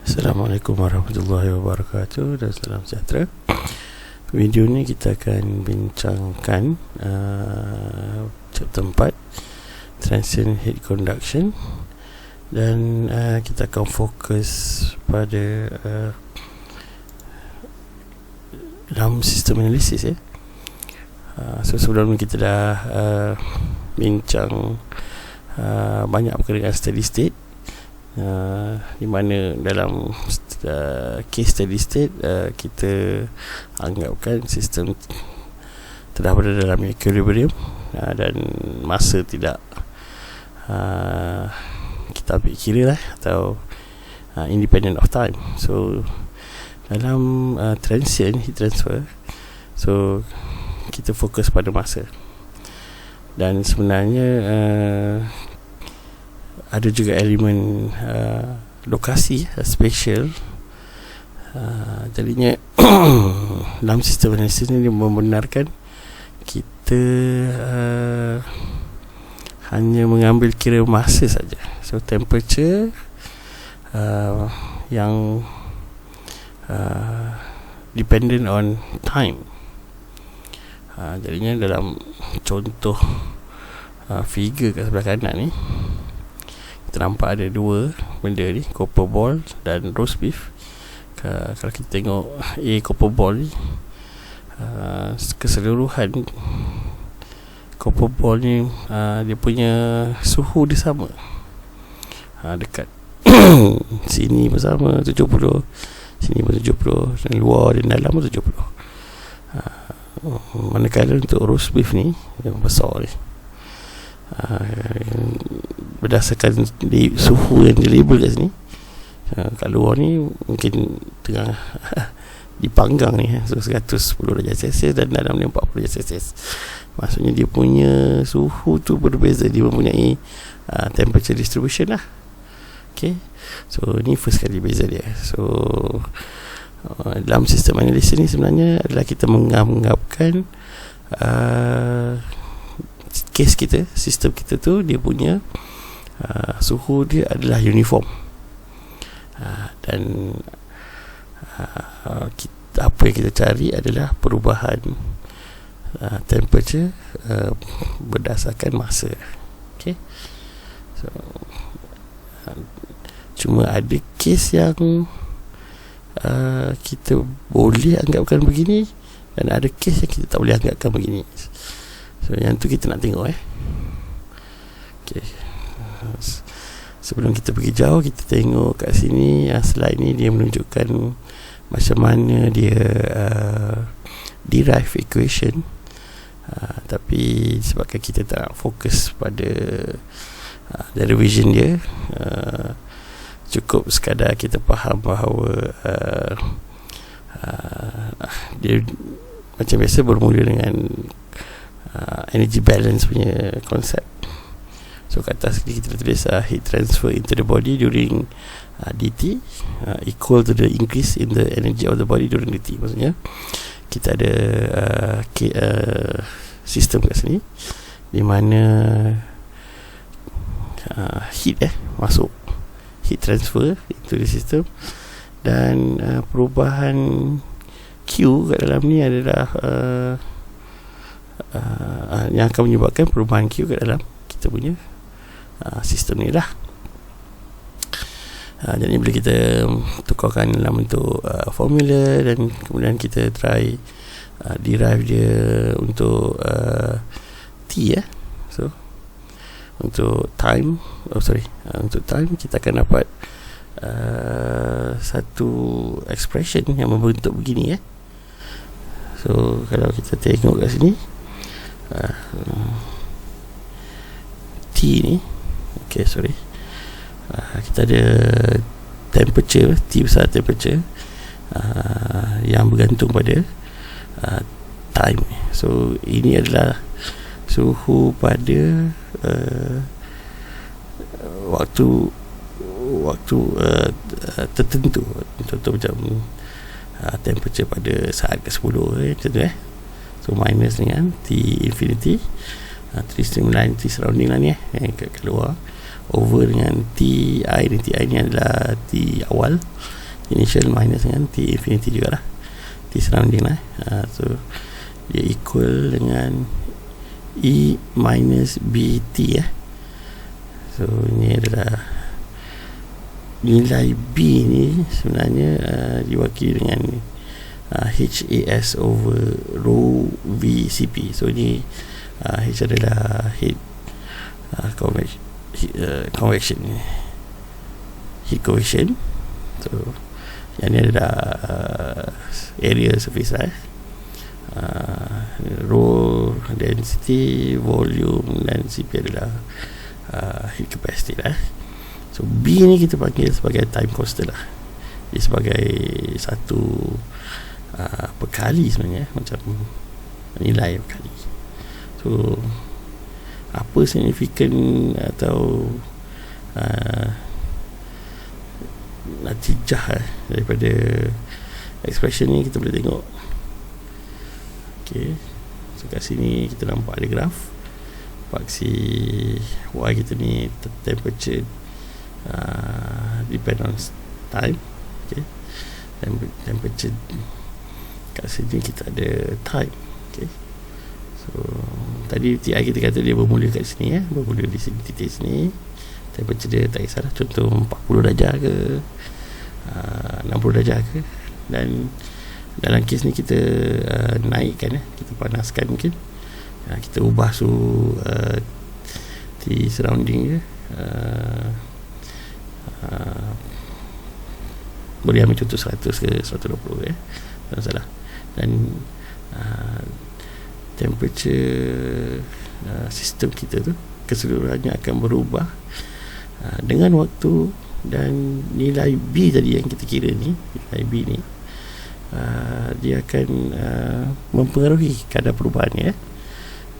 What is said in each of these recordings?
Assalamualaikum warahmatullahi wabarakatuh dan salam sejahtera. Video ni kita akan bincangkan chapter 4, Transient Heat Conduction, dan kita akan fokus pada dalam sistem analisis ya. So sebelum ni kita dah bincang banyak berkaitan dengan steady state, di mana dalam case steady state kita anggapkan sistem telah berada dalam equilibrium dan masa tidak kita ambil kira lah, atau independent of time. So dalam transient heat transfer, so kita fokus pada masa, dan sebenarnya ada juga elemen lokasi, spatial. Jadinya dalam sistem analisis ini dia membenarkan kita hanya mengambil kira masa saja. So temperature yang dependent on time. Jadinya dalam contoh figure kat sebelah kanan ni, kita nampak ada dua benda ni, copper ball dan roast beef. Kalau kita tengok copper ball ni, keseluruhan copper ball ni dia punya suhu dia sama, dekat sini pun sama 70, sini pun 70, dan luar dan dalam pun 70. Manakala untuk roast beef ni yang besar ni, berdasarkan suhu yang dilabel kat sini, kat luar ni mungkin tengah dipanggang ni, so 110 darjah Celsius dan dalam ni 40 darjah Celsius. Maksudnya dia punya suhu tu berbeza, dia mempunyai temperature distribution lah. Okay, so ni first kali beza dia. So dalam sistem analisis ni sebenarnya adalah kita menganggapkan case kita, sistem kita tu dia punya suhu dia adalah uniform, dan apa yang kita cari adalah perubahan temperature berdasarkan masa. Okay, so cuma ada case yang kita boleh anggapkan begini, dan ada case yang kita tak boleh anggapkan begini. So yang tu kita nak tengok Okay, sebelum kita pergi jauh, kita tengok kat sini, slide ni dia menunjukkan macam mana dia derive equation, tapi sebabkan kita tak nak fokus pada derivation dia, cukup sekadar kita faham bahawa dia macam biasa bermula dengan energy balance punya konsep. So kat atas ni kita tulis heat transfer into the body during dt equal to the increase in the energy of the body during dt. Maksudnya kita ada sistem kat sini di mana heat masuk, heat transfer into the system, dan perubahan Q kat dalam ni adalah yang akan menyebabkan perubahan Q kat dalam kita punya sistem ni lah. Jadi bila kita tukarkan dalam bentuk formula, dan kemudian kita try derive dia untuk T so untuk time, untuk time kita akan dapat satu expression yang membentuk begini So kalau kita tengok kat sini, T ni, kita ada temperature, T besar temperature, yang bergantung pada time. So ini adalah suhu pada waktu tertentu. Contoh macam temperature pada saat ke-10 macam tu So minus dengan T infinity, T streamline, T surrounding lah ni kat keluar. over dengan Ti, dan Ti ni adalah T awal initial minus dengan T infinity juga lah, T surrounding lah. So dia equal dengan E minus BT So ini adalah nilai B ni sebenarnya diwakili dengan HAS over rho VCP. So ini H adalah heat convection, heat coefficient. So yang ni adalah area surface lah. Rho density, volume, dan CP adalah heat capacity lah. So B ni kita panggil sebagai time constant lah. Dia sebagai satu perkali sebenarnya, macam nilai perkali. So apa signifikan atau natijah daripada expression ni, kita boleh tengok. Okay, so kat sini kita nampak ada graf paksi Y kita ni temperature depend on time. Okay, temperature kat sini kita ada time. Okay, so tadi TI kita kata dia bermula kat sini bermula di sini, titik sini. Temperature dia tak kisahlah, contoh 40 darjah ke 60 darjah ke. Dan dalam kes ni kita naikkan kita panaskan mungkin, kita ubah suhu T surrounding je, boleh ambil contoh 100 ke 120 tak salah. Dan temperature sistem kita tu keseluruhannya akan berubah dengan waktu. Dan nilai B tadi yang kita kira ni, nilai B ni dia akan mempengaruhi kadar perubahannya.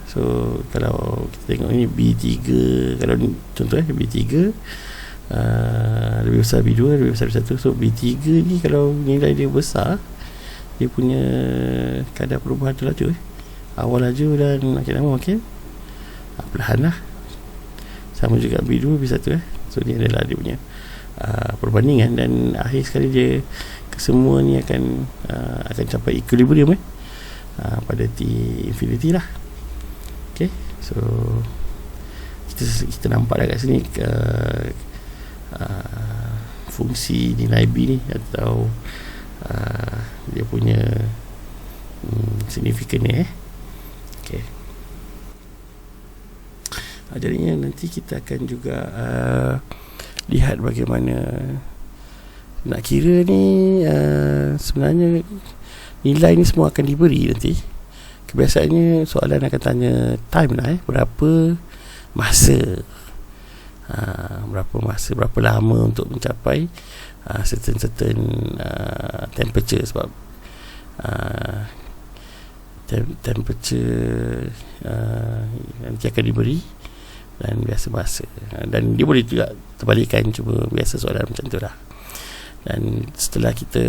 So kalau kita tengok ni B3, kalau ni contoh B3 lebih besar B2, lebih besar B1. So B3 ni kalau nilai dia besar, dia punya kadar perubahan tu laju awal laju dan makin lama makin perlahan lah. Sama juga B2, B1 So ni adalah dia punya perbandingan, dan akhir sekali dia kesemua ni akan capai equilibrium pada T infinity lah. Okay, so kita nampak dah kat sini fungsi nilai B ni atau dia punya signifikan ni Okay, jadinya nanti kita akan juga lihat bagaimana nak kira ni. Sebenarnya nilai ni semua akan diberi nanti. Kebiasaannya soalan akan tanya time lah berapa masa, berapa lama untuk mencapai certain temperature. Sebab temperature nanti akan diberi dan biasa masa, dan dia boleh juga terbalikkan, cuma biasa soalan macam tu lah. Dan setelah kita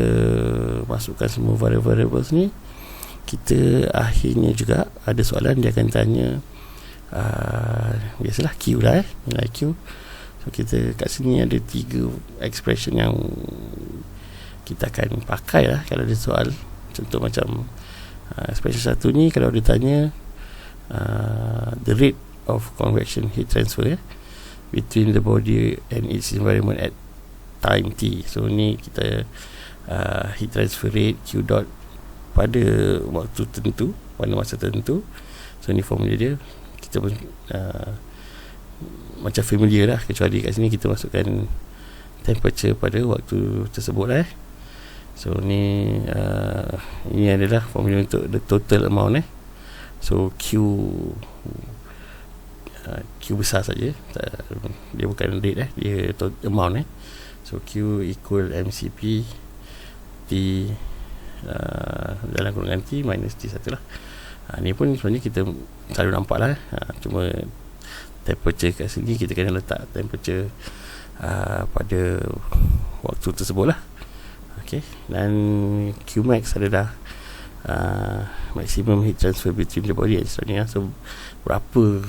masukkan semua variables ni, kita akhirnya juga ada soalan dia akan tanya biasalah Q lah nilai Q. So kita kat sini ada 3 expression yang kita akan pakai lah kalau ada soal. Contoh macam expression 1 ni, kalau dia tanya the rate of convection heat transfer between the body and its environment at time T. So ni kita heat transfer rate Q dot pada waktu tertentu, pada masa tertentu. So ni formula dia. Kita pun macam familiar lah, kecuali kat sini kita masukkan temperature pada waktu tersebut lah. So ni ini adalah formula untuk the total amount So Q besar saja, dia bukan rate dia total amount So Q equal MCP T dalam kurungan T minus T1 lah. Ni pun sebenarnya kita selalu nampak lah, cuma temperature kat sini kita kena letak temperature pada waktu tersebut lah. Okay, dan Qmax adalah maximum heat transfer between the body and seterusnya. So berapa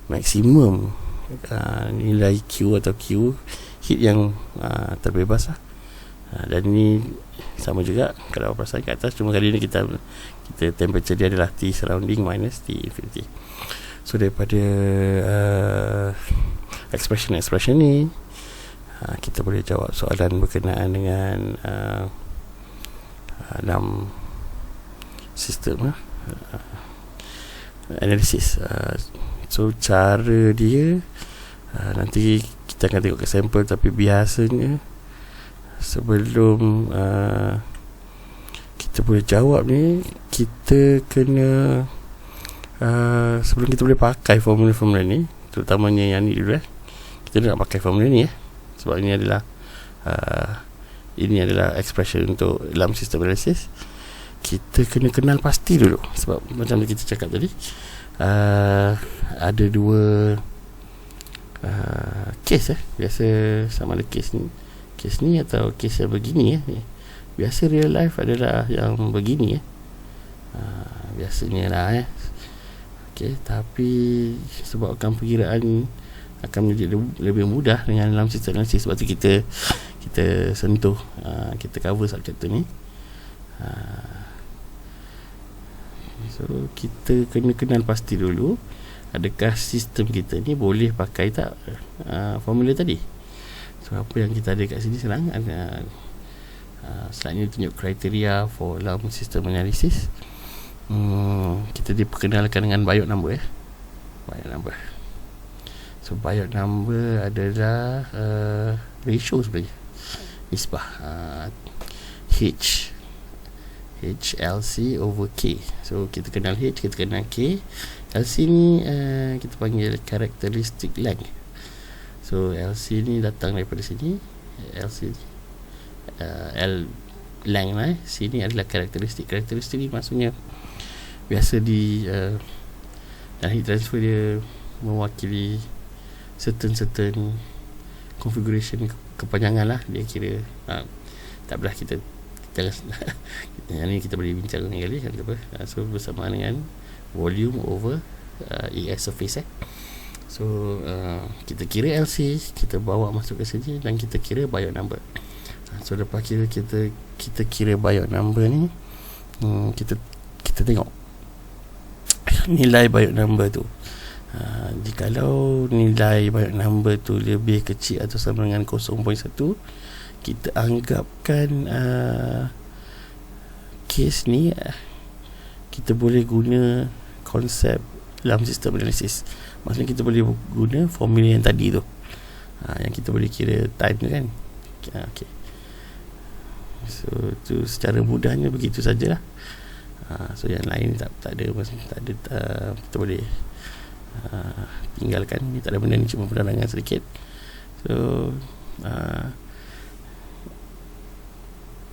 maksimum nilai Q atau Q hit yang terbebas lah. Dan ni sama juga kalau perasan kat atas, cuma kali ni kita temperature dia adalah T surrounding minus T infinity. So daripada expression ni kita boleh jawab soalan berkenaan dengan 6 sistem analisis. So cara dia nanti kita akan tengok ke sampel, tapi biasanya sebelum kita boleh jawab ni, kita kena sebelum kita boleh pakai formula-formula ni, terutamanya yang ni dulu kita nak pakai formula ni sebab ini adalah expression untuk dalam sistem analisis. Kita kena kenal pasti dulu, sebab macam kita cakap tadi, ada dua case biasa, sama ada case ni atau case yang begini biasa real life adalah yang begini biasanya lah okay. Tapi sebabkan perkiraan akan menjadi lebih mudah dengan dalam sistem analisis, sebab tu kita sentuh, kita cover subjek tu ni. So kita kena kenal pasti dulu, adakah sistem kita ni boleh pakai tak formula tadi. So apa yang kita ada kat sini sekarang, selain ini tunjuk kriteria for dalam sistem analisis. Kita diperkenalkan dengan Biot number Biot number. So Biot number adalah ratio sebenarnya, nisbah HLC over K. So kita kenal H, kita kenal K. LC ni kita panggil characteristic length. So LC ni datang daripada sini, LC L length lah. C ni adalah karakteristik. Karakteristik ni maksudnya biasa di dan heat transfer dia mewakili certain configuration kepanjangan lah. Dia kira tak belah kita yang ni kita boleh bincang ni kali kan, apa. So bersamaan dengan volume over area surface So kita kira LC, kita bawa masuk ke sini dan kita kira Biot number. So lepas kita kira Biot number ni, kita tengok nilai Biot number tu. Jikalau nilai Biot number tu lebih kecil atau sama dengan 0.1, kita anggapkan case ni kita boleh guna konsep dalam sistem analisis. Maksudnya kita boleh guna formula yang tadi tu, yang kita boleh kira time tu kan. Okay. So tu secara mudahnya begitu sajalah. So yang lain tak ada kita boleh tinggalkan. Ni tak ada benda ni, cuma penerangan sedikit. So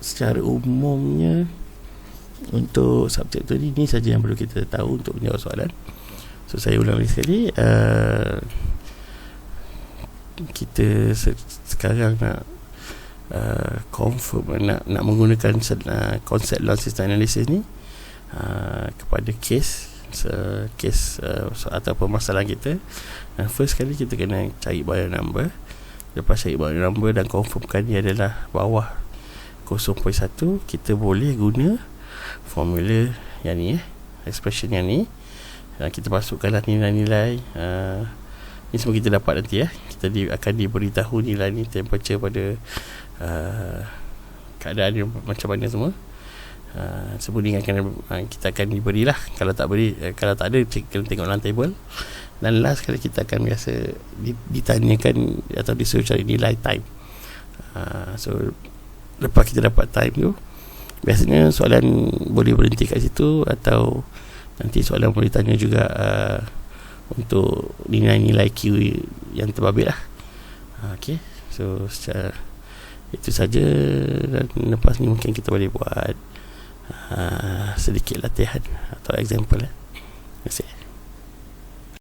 secara umumnya untuk subjek tu ni saja yang perlu kita tahu untuk menjawab soalan. So saya ulang lagi sekali, kita sekarang nak confirm, nak menggunakan konsep dalam sistem analisis ni kepada case atau permasalahan kita. First kali kita kena cari Biot number. Lepas cari Biot number dan confirmkan dia adalah bawah 0.1, kita boleh guna formula yang ni, expression yang ni. Kita masukkanlah nilai-nilai ni semua kita dapat nanti kita akan diberitahu nilai ni, temperature pada keadaan dia macam mana semua. Sebelum ni kita akan diberilah. Kalau tak ada, kena tengok dalam table. Dan last kali kita akan biasa ditanyakan atau disuruh cari nilai time. So lepas kita dapat time tu, biasanya soalan boleh berhenti kat situ, atau nanti soalan boleh tanya juga untuk nilai-nilai Q yang terbabit lah. Okay. So itu saja. Dan lepas ni mungkin kita boleh buat sedikit latihan atau example. Terima kasih.